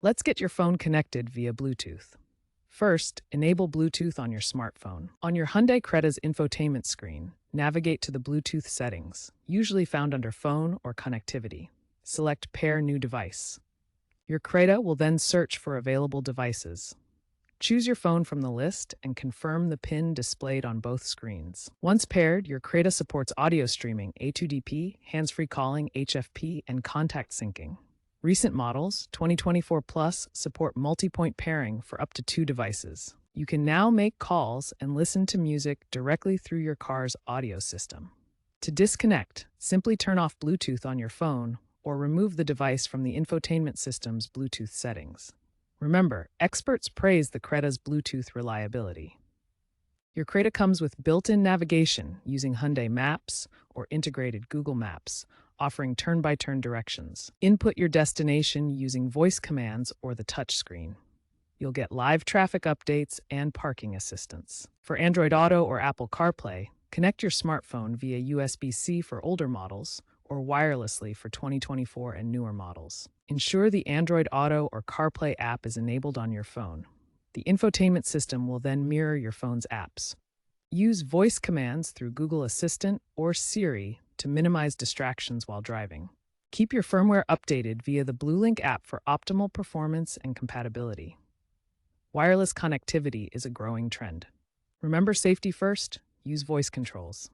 Let's get your phone connected via Bluetooth. First, enable Bluetooth on your smartphone. On your Hyundai Creta's infotainment screen, navigate to the Bluetooth settings, usually found under Phone or Connectivity. Select Pair New Device. Your Creta will then search for available devices. Choose your phone from the list and confirm the PIN displayed on both screens. Once paired, your Creta supports audio streaming, A2DP, hands-free calling, HFP, and contact syncing. Recent models, 2024 Plus, support multi-point pairing for up to 2 devices. You can now make calls and listen to music directly through your car's audio system. To disconnect, simply turn off Bluetooth on your phone or remove the device from the infotainment system's Bluetooth settings. Remember, experts praise the Creta's Bluetooth reliability. Your Creta comes with built-in navigation using Hyundai Maps or integrated Google Maps, offering turn-by-turn directions. Input your destination using voice commands or the touchscreen. You'll get live traffic updates and parking assistance. For Android Auto or Apple CarPlay, connect your smartphone via USB-C for older models or wirelessly for 2024 and newer models. Ensure the Android Auto or CarPlay app is enabled on your phone. The infotainment system will then mirror your phone's apps. Use voice commands through Google Assistant or Siri to minimize distractions while driving. Keep your firmware updated via the BlueLink app for optimal performance and compatibility. Wireless connectivity is a growing trend. Remember safety first, use voice controls.